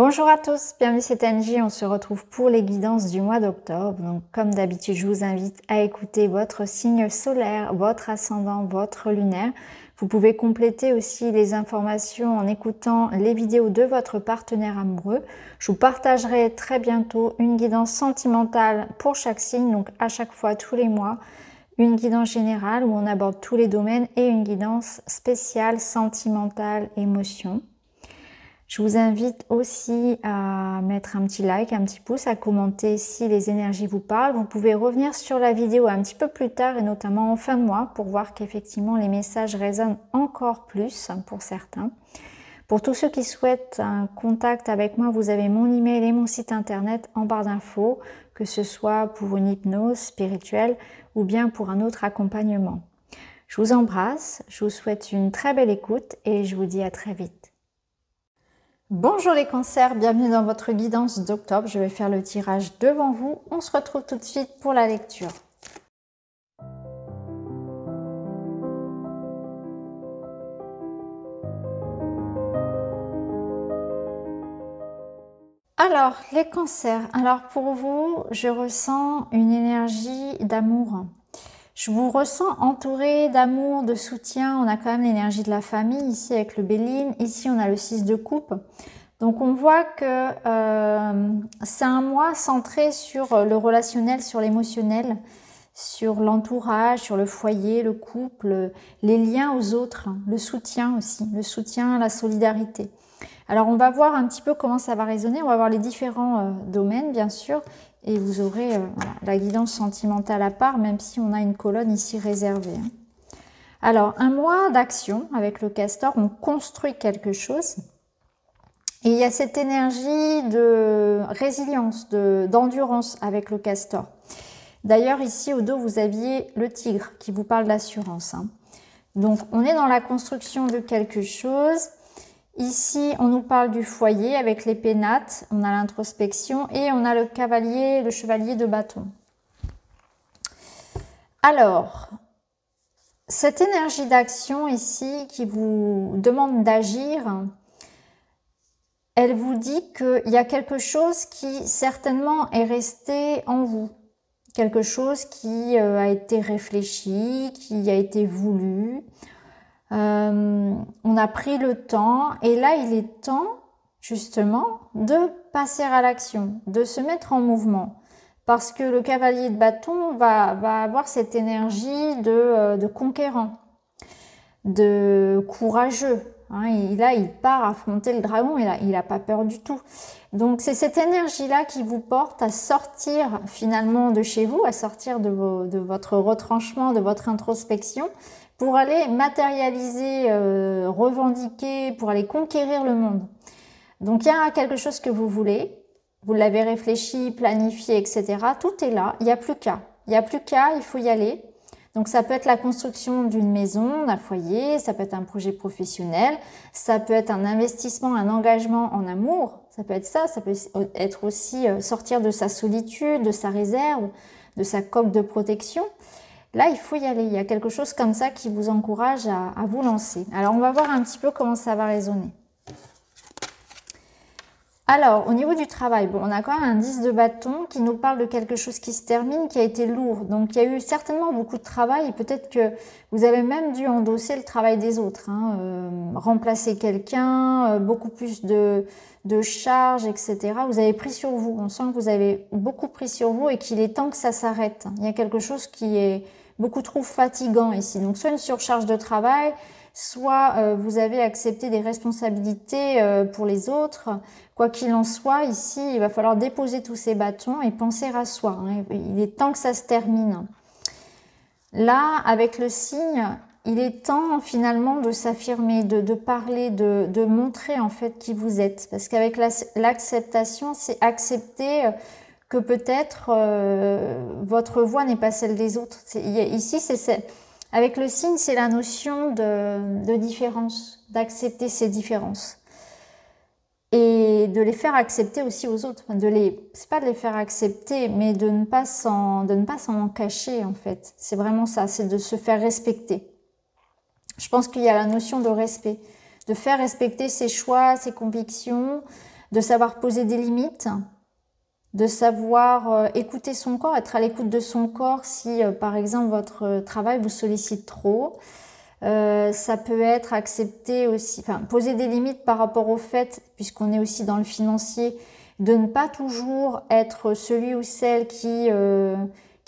Bonjour à tous, bienvenue c'est Angie, on se retrouve pour les guidances du mois d'octobre. Donc comme d'habitude, je vous invite à écouter votre signe solaire, votre ascendant, votre lunaire. Vous pouvez compléter aussi les informations en écoutant les vidéos de votre partenaire amoureux. Je vous partagerai très bientôt une guidance sentimentale pour chaque signe, donc à chaque fois tous les mois. Une guidance générale où on aborde tous les domaines et une guidance spéciale, sentimentale, émotion. Je vous invite aussi à mettre un petit like, un petit pouce, à commenter si les énergies vous parlent. Vous pouvez revenir sur la vidéo un petit peu plus tard et notamment en fin de mois pour voir qu'effectivement les messages résonnent encore plus pour certains. Pour tous ceux qui souhaitent un contact avec moi, vous avez mon email et mon site internet en barre d'infos, que ce soit pour une hypnose spirituelle ou bien pour un autre accompagnement. Je vous embrasse, je vous souhaite une très belle écoute et je vous dis à très vite. Bonjour les cancers, bienvenue dans votre guidance d'octobre. Je vais faire le tirage devant vous. On se retrouve tout de suite pour la lecture. Alors, les cancers. Alors pour vous, je ressens une énergie d'amour. Je vous ressens entouré d'amour, de soutien. On a quand même l'énergie de la famille ici avec le Béline. Ici, on a le 6 de coupe. Donc, on voit que c'est un mois centré sur le relationnel, sur l'émotionnel, sur l'entourage, sur le foyer, le couple, les liens aux autres, le soutien aussi, le soutien, la solidarité. Alors, on va voir un petit peu comment ça va résonner. On va voir les différents domaines, bien sûr. Et vous aurez voilà, la guidance sentimentale à part, même si on a une colonne ici réservée. Alors, un mois d'action avec le castor, on construit quelque chose. Et il y a cette énergie de résilience, d'endurance avec le castor. D'ailleurs, ici au dos, vous aviez le tigre qui vous parle d'assurance. Donc, on est dans la construction de quelque chose. Ici, on nous parle du foyer avec les pénates, on a l'introspection et on a le cavalier, le chevalier de bâton. Alors, cette énergie d'action ici qui vous demande d'agir, elle vous dit qu'il y a quelque chose qui certainement est resté en vous. Quelque chose qui a été réfléchi, qui a été voulu. On a pris le temps et là il est temps justement de passer à l'action, de se mettre en mouvement parce que le cavalier de bâton va avoir cette énergie de conquérant, de courageux. Là il part affronter le dragon et là il n'a pas peur du tout. Donc c'est cette énergie-là qui vous porte à sortir finalement de chez vous, à sortir de votre retranchement, de votre introspection, pour aller matérialiser, revendiquer, pour aller conquérir le monde. Donc il y a quelque chose que vous voulez, vous l'avez réfléchi, planifié, etc. Tout est là, il n'y a plus qu'à. Il n'y a plus qu'à, il faut y aller. Donc ça peut être la construction d'une maison, d'un foyer, ça peut être un projet professionnel, ça peut être un investissement, un engagement en amour, ça peut être ça peut être aussi sortir de sa solitude, de sa réserve, de sa coque de protection. Là, il faut y aller. Il y a quelque chose comme ça qui vous encourage à vous lancer. Alors, on va voir un petit peu comment ça va résonner. Alors, au niveau du travail, bon, on a quand même un 10 de bâton qui nous parle de quelque chose qui se termine, qui a été lourd. Donc, il y a eu certainement beaucoup de travail et peut-être que vous avez même dû endosser le travail des autres. Remplacer quelqu'un, beaucoup plus de charges, etc. Vous avez pris sur vous. On sent que vous avez beaucoup pris sur vous et qu'il est temps que ça s'arrête. Il y a quelque chose qui est beaucoup trop fatigant ici. Donc, soit une surcharge de travail, soit vous avez accepté des responsabilités pour les autres. Quoi qu'il en soit, ici, il va falloir déposer tous ces bâtons et penser à soi. Il est temps que ça se termine. Là, avec le signe, il est temps finalement de s'affirmer, de parler, de montrer en fait qui vous êtes. Parce qu'avec l'acceptation, c'est accepter que peut-être votre voix n'est pas celle des autres. Ici, avec le signe, c'est la notion de différence, d'accepter ces différences. Et de les faire accepter aussi aux autres. C'est pas de les faire accepter, mais de ne pas s'en cacher en fait. C'est vraiment ça, c'est de se faire respecter. Je pense qu'il y a la notion de respect, de faire respecter ses choix, ses convictions, de savoir poser des limites, de savoir écouter son corps, être à l'écoute de son corps si, par exemple, votre travail vous sollicite trop. Ça peut être accepter aussi, enfin, poser des limites par rapport au fait, puisqu'on est aussi dans le financier, de ne pas toujours être celui ou celle qui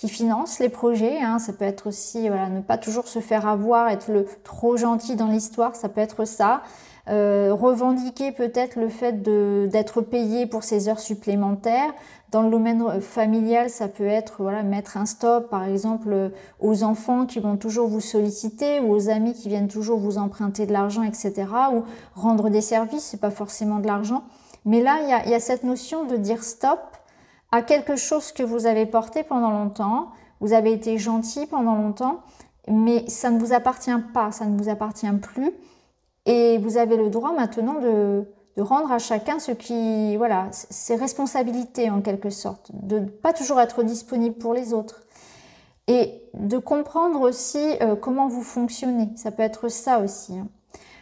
finance les projets. Hein. Ça peut être aussi, voilà, ne pas toujours se faire avoir, être le trop gentil dans l'histoire, ça peut être ça. Revendiquer peut-être le fait d'être payé pour ses heures supplémentaires. Dans le domaine familial, ça peut être voilà, mettre un stop, par exemple, aux enfants qui vont toujours vous solliciter ou aux amis qui viennent toujours vous emprunter de l'argent, etc. Ou rendre des services, c'est pas forcément de l'argent. Mais là, il y a cette notion de dire stop à quelque chose que vous avez porté pendant longtemps. Vous avez été gentil pendant longtemps, mais ça ne vous appartient pas, ça ne vous appartient plus. Et vous avez le droit maintenant de rendre à chacun ce qui, voilà, ses responsabilités en quelque sorte, de ne pas toujours être disponible pour les autres. Et de comprendre aussi comment vous fonctionnez, ça peut être ça aussi. Hein.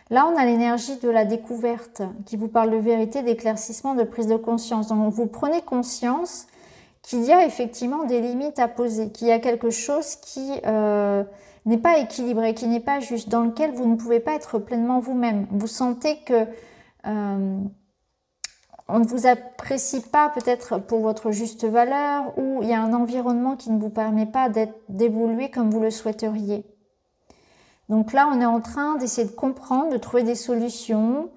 Là, on a l'énergie de la découverte qui vous parle de vérité, d'éclaircissement, de prise de conscience. Donc, vous prenez conscience qu'il y a effectivement des limites à poser, qu'il y a quelque chose qui n'est pas équilibré, qui n'est pas juste, dans lequel vous ne pouvez pas être pleinement vous-même. Vous sentez que on ne vous apprécie pas peut-être pour votre juste valeur, ou il y a un environnement qui ne vous permet pas d'évoluer comme vous le souhaiteriez. Donc là, on est en train d'essayer de comprendre, de trouver des solutions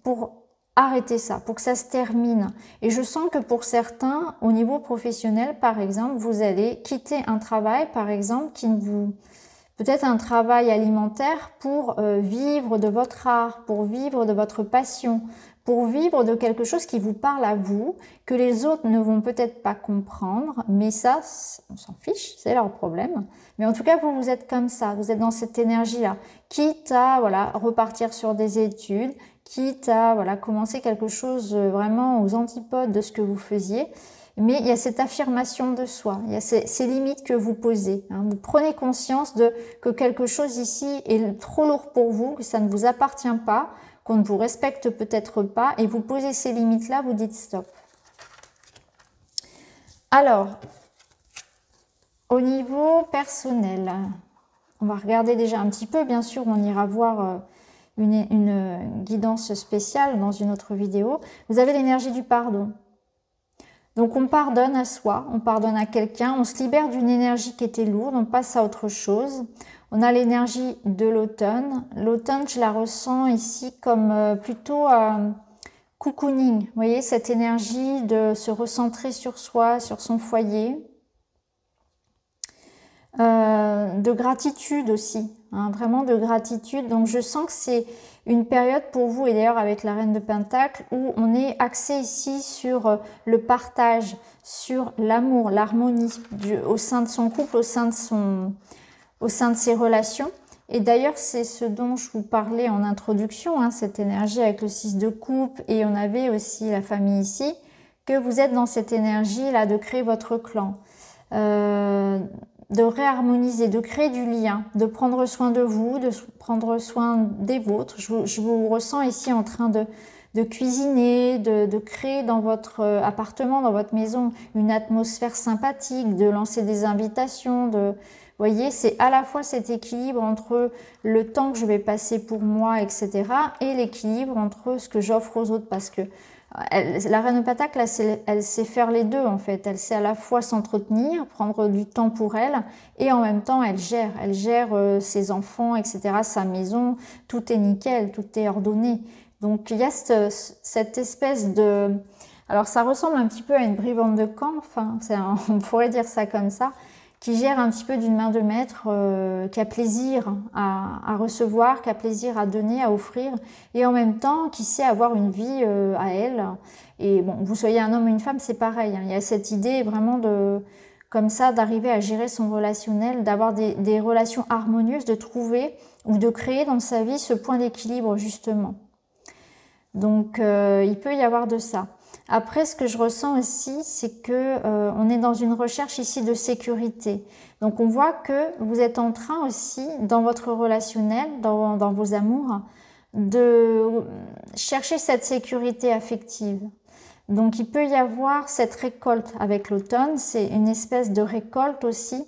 pour arrêter ça, pour que ça se termine. Et je sens que pour certains, au niveau professionnel, par exemple, vous allez quitter un travail, par exemple, qui ne vous... peut-être un travail alimentaire pour vivre de votre art, pour vivre de votre passion, pour vivre de quelque chose qui vous parle à vous, que les autres ne vont peut-être pas comprendre, mais ça, on s'en fiche, c'est leur problème. Mais en tout cas, vous êtes comme ça, vous êtes dans cette énergie-là, quitte à voilà, repartir sur des études, quitte à voilà, commencer quelque chose vraiment aux antipodes de ce que vous faisiez. Mais il y a cette affirmation de soi, il y a ces limites que vous posez. Hein. Vous prenez conscience que quelque chose ici est trop lourd pour vous, que ça ne vous appartient pas, qu'on ne vous respecte peut-être pas, et vous posez ces limites-là, vous dites stop. Alors, au niveau personnel, on va regarder déjà un petit peu, bien sûr, on ira voir une guidance spéciale dans une autre vidéo. Vous avez l'énergie du pardon. Donc on pardonne à soi, on pardonne à quelqu'un, on se libère d'une énergie qui était lourde, on passe à autre chose. On a l'énergie de l'automne. L'automne, je la ressens ici comme plutôt cocooning. Vous voyez, cette énergie de se recentrer sur soi, sur son foyer. De gratitude aussi, hein, vraiment de gratitude. Donc je sens que c'est une période pour vous, et d'ailleurs avec la Reine de Pentacle, où on est axé ici sur le partage, sur l'amour, l'harmonie au sein de son couple, au sein de ses relations. Et d'ailleurs, c'est ce dont je vous parlais en introduction, hein, cette énergie avec le 6 de coupe, et on avait aussi la famille ici, que vous êtes dans cette énergie-là de créer votre clan. De réharmoniser, de créer du lien, de prendre soin de vous, de prendre soin des vôtres. Je vous ressens ici en train de cuisiner, de créer dans votre appartement, dans votre maison, une atmosphère sympathique, de lancer des invitations. Vous voyez, c'est à la fois cet équilibre entre le temps que je vais passer pour moi, etc. et l'équilibre entre ce que j'offre aux autres, parce que la Reine de Pentacle, elle sait faire les deux en fait. Elle sait à la fois s'entretenir, prendre du temps pour elle, et en même temps elle gère ses enfants, etc., sa maison, tout est nickel, tout est ordonné. Donc il y a cette espèce de... Alors ça ressemble un petit peu à une brigande de camp, enfin, on pourrait dire ça comme ça, qui gère un petit peu d'une main de maître, qui a plaisir à recevoir, qui a plaisir à donner, à offrir, et en même temps qui sait avoir une vie à elle. Et bon, vous soyez un homme ou une femme, c'est pareil, hein. Il y a cette idée vraiment comme ça, d'arriver à gérer son relationnel, d'avoir des relations harmonieuses, de trouver ou de créer dans sa vie ce point d'équilibre justement. Donc il peut y avoir de ça. Après, ce que je ressens aussi, c'est que on est dans une recherche ici de sécurité. Donc, on voit que vous êtes en train aussi, dans votre relationnel, dans vos amours, de chercher cette sécurité affective. Donc il peut y avoir cette récolte avec l'automne, c'est une espèce de récolte aussi,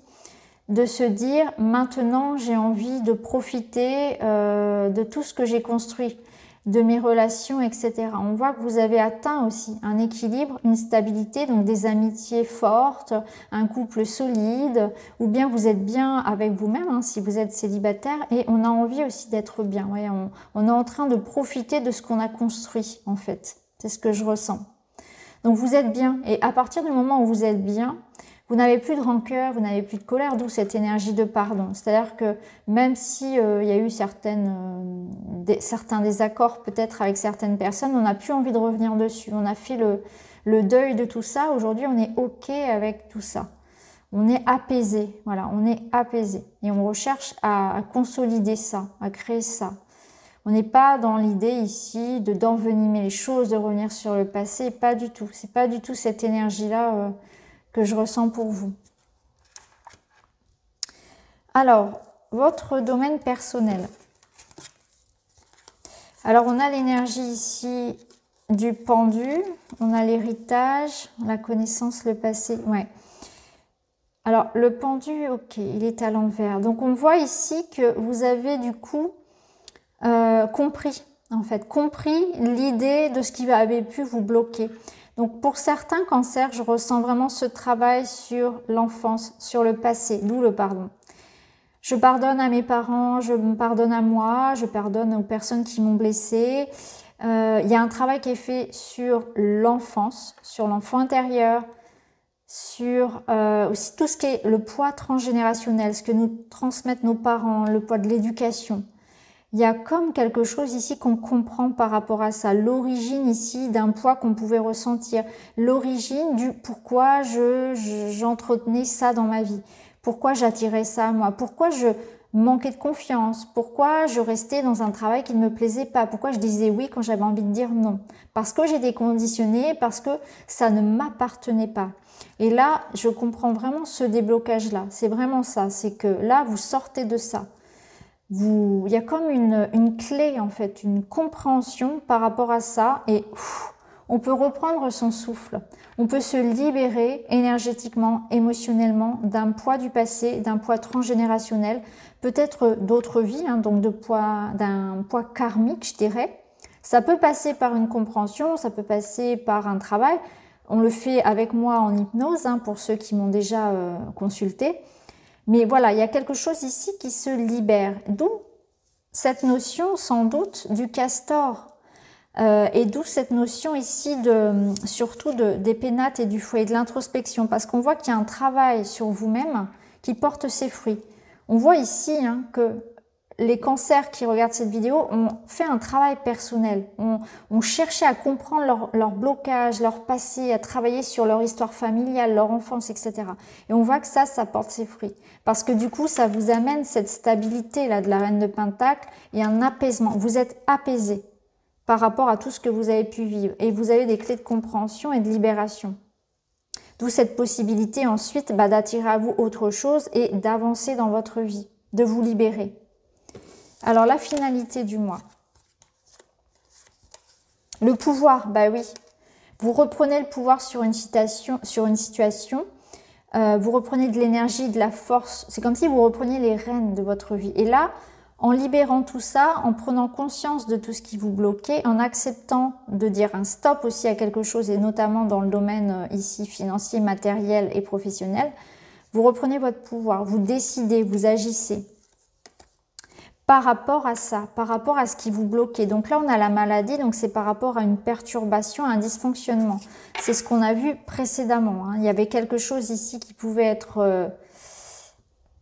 de se dire maintenant j'ai envie de profiter de tout ce que j'ai construit, de mes relations, etc. On voit que vous avez atteint aussi un équilibre, une stabilité, donc des amitiés fortes, un couple solide, ou bien vous êtes bien avec vous-même, hein, si vous êtes célibataire, et on a envie aussi d'être bien. Ouais, on est en train de profiter de ce qu'on a construit, en fait. C'est ce que je ressens. Donc vous êtes bien, et à partir du moment où vous êtes bien, vous n'avez plus de rancœur, vous n'avez plus de colère, d'où cette énergie de pardon. C'est-à-dire que même si y a eu certains désaccords peut-être avec certaines personnes, on n'a plus envie de revenir dessus. On a fait le deuil de tout ça. Aujourd'hui, on est OK avec tout ça. On est apaisé. Voilà, on est apaisé. Et on recherche à consolider ça, à créer ça. On n'est pas dans l'idée ici d'envenimer les choses, de revenir sur le passé. Pas du tout. C'est pas du tout cette énergie-là que je ressens pour vous. Alors, votre domaine personnel. Alors, on a l'énergie ici du pendu, on a l'héritage, la connaissance, le passé. Ouais. Alors, le pendu, ok, il est à l'envers. Donc, on voit ici que vous avez du coup compris, en fait, compris l'idée de ce qui avait pu vous bloquer. Donc pour certains cancers, je ressens vraiment ce travail sur l'enfance, sur le passé, d'où le pardon. Je pardonne à mes parents, je me pardonne à moi, je pardonne aux personnes qui m'ont blessée. Il y a un travail qui est fait sur l'enfance, sur l'enfant intérieur, sur aussi tout ce qui est le poids transgénérationnel, ce que nous transmettent nos parents, le poids de l'éducation. Il y a comme quelque chose ici qu'on comprend par rapport à ça, l'origine ici d'un poids qu'on pouvait ressentir, l'origine du pourquoi j'entretenais ça dans ma vie, pourquoi j'attirais ça à moi, pourquoi je manquais de confiance, pourquoi je restais dans un travail qui ne me plaisait pas, pourquoi je disais oui quand j'avais envie de dire non, parce que j'étais conditionnée, parce que ça ne m'appartenait pas. Et là, je comprends vraiment ce déblocage-là, c'est vraiment ça, c'est que là, vous sortez de ça. Il y a comme une clé en fait, une compréhension par rapport à ça et on peut reprendre son souffle. On peut se libérer énergétiquement, émotionnellement d'un poids du passé, d'un poids transgénérationnel, peut-être d'autres vies, hein, donc d'un poids karmique, je dirais. Ça peut passer par une compréhension, ça peut passer par un travail. On le fait avec moi en hypnose, hein, pour ceux qui m'ont déjà consulté. Mais voilà, il y a quelque chose ici qui se libère. D'où cette notion, sans doute, du castor. Et d'où cette notion ici, surtout des pénates et du foyer, de l'introspection. Parce qu'on voit qu'il y a un travail sur vous-même qui porte ses fruits. On voit ici hein, que les cancers qui regardent cette vidéo ont fait un travail personnel. On cherchait à comprendre leur blocage, leur passé, à travailler sur leur histoire familiale, leur enfance, etc. Et on voit que ça porte ses fruits. Parce que du coup, ça vous amène cette stabilité là de la reine de Pentacle et un apaisement. Vous êtes apaisé par rapport à tout ce que vous avez pu vivre. Et vous avez des clés de compréhension et de libération. D'où cette possibilité ensuite d'attirer à vous autre chose et d'avancer dans votre vie, de vous libérer. Alors, la finalité du mois. Le pouvoir, bah oui. Vous reprenez le pouvoir sur une situation. Vous reprenez de l'énergie, de la force. C'est comme si vous repreniez les rênes de votre vie. Et là, en libérant tout ça, en prenant conscience de tout ce qui vous bloquait, en acceptant de dire un stop aussi à quelque chose, et notamment dans le domaine ici financier, matériel et professionnel, vous reprenez votre pouvoir, vous décidez, vous agissez. Par rapport à ça, par rapport à ce qui vous bloquait. Donc là, on a la maladie, donc c'est par rapport à une perturbation, à un dysfonctionnement. C'est ce qu'on a vu précédemment. Hein. Il y avait quelque chose ici qui pouvait être...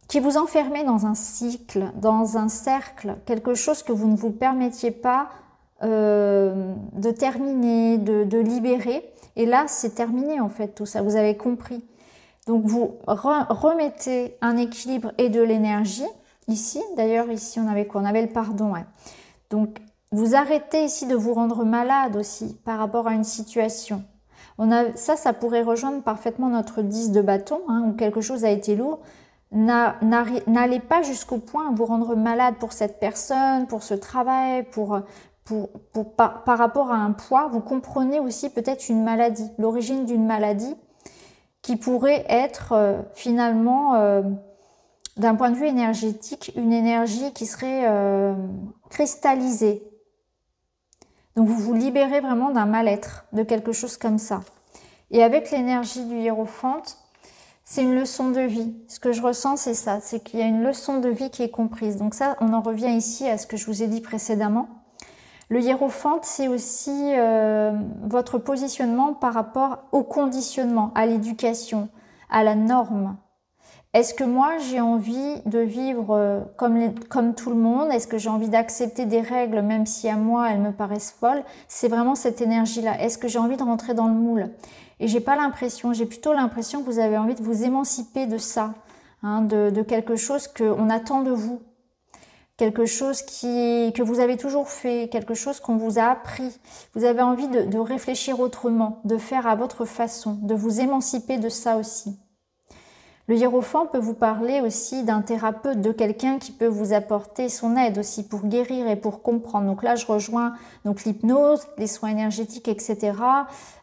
qui vous enfermait dans un cycle, dans un cercle, quelque chose que vous ne vous permettiez pas de terminer, de libérer. Et là, c'est terminé en fait tout ça, vous avez compris. Donc vous remettez un équilibre et de l'énergie. Ici, d'ailleurs, ici, on avait quoi? On avait le pardon. Ouais. Donc, vous arrêtez ici de vous rendre malade aussi par rapport à une situation. Ça pourrait rejoindre parfaitement notre 10 de bâton, hein, où quelque chose a été lourd. N'allez pas jusqu'au point à vous rendre malade pour cette personne, pour ce travail, par rapport à un poids. Vous comprenez aussi peut-être une maladie, l'origine d'une maladie qui pourrait être finalement, d'un point de vue énergétique, une énergie qui serait cristallisée. Donc vous vous libérez vraiment d'un mal-être, de quelque chose comme ça. Et avec l'énergie du hiérophante, c'est une leçon de vie. Ce que je ressens, c'est ça, c'est qu'il y a une leçon de vie qui est comprise. Donc ça, on en revient ici à ce que je vous ai dit précédemment. Le hiérophante, c'est aussi votre positionnement par rapport au conditionnement, à l'éducation, à la norme. Est-ce que moi, j'ai envie de vivre comme tout le monde? Est-ce que j'ai envie d'accepter des règles, même si à moi, elles me paraissent folles? C'est vraiment cette énergie-là. Est-ce que j'ai envie de rentrer dans le moule? Et j'ai pas l'impression, j'ai plutôt l'impression que vous avez envie de vous émanciper de ça, hein, de quelque chose qu'on attend de vous. Quelque chose que vous avez toujours fait, quelque chose qu'on vous a appris. Vous avez envie de réfléchir autrement, de faire à votre façon, de vous émanciper de ça aussi. Le hiérophant peut vous parler aussi d'un thérapeute, de quelqu'un qui peut vous apporter son aide aussi pour guérir et pour comprendre. Donc là, je rejoins donc l'hypnose, les soins énergétiques, etc.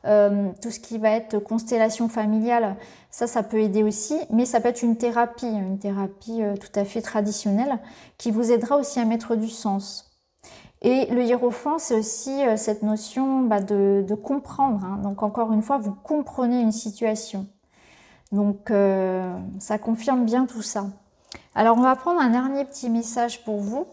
Tout ce qui va être constellation familiale, ça peut aider aussi. Mais ça peut être une thérapie tout à fait traditionnelle qui vous aidera aussi à mettre du sens. Et le hiérophant, c'est aussi cette notion de comprendre. Hein. Donc encore une fois, vous comprenez une situation. Donc, ça confirme bien tout ça. Alors, on va prendre un dernier petit message pour vous.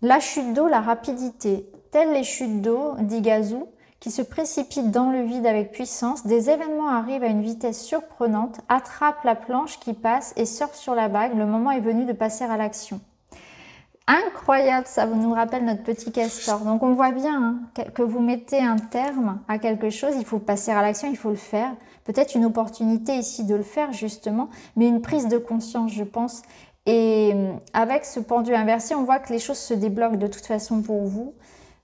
La chute d'eau, la rapidité. Telles les chutes d'eau, dit Gazou, qui se précipitent dans le vide avec puissance, des événements arrivent à une vitesse surprenante, attrapent la planche qui passe et surfent sur la vague. Le moment est venu de passer à l'action. Incroyable, ça nous rappelle notre petit castor. Donc on voit bien hein, que vous mettez un terme à quelque chose, il faut passer à l'action, il faut le faire. Peut-être une opportunité ici de le faire justement, mais une prise de conscience je pense. Et avec ce pendu inversé, on voit que les choses se débloquent de toute façon pour vous.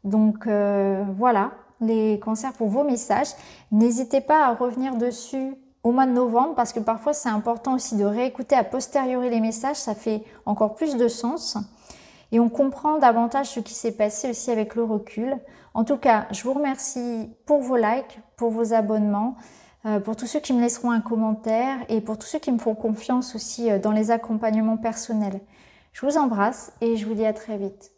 Donc voilà, les cancers pour vos messages. N'hésitez pas à revenir dessus au mois de novembre parce que parfois c'est important aussi de réécouter a posteriori les messages, ça fait encore plus de sens. Et on comprend davantage ce qui s'est passé aussi avec le recul. En tout cas, je vous remercie pour vos likes, pour vos abonnements, pour tous ceux qui me laisseront un commentaire et pour tous ceux qui me font confiance aussi dans les accompagnements personnels. Je vous embrasse et je vous dis à très vite.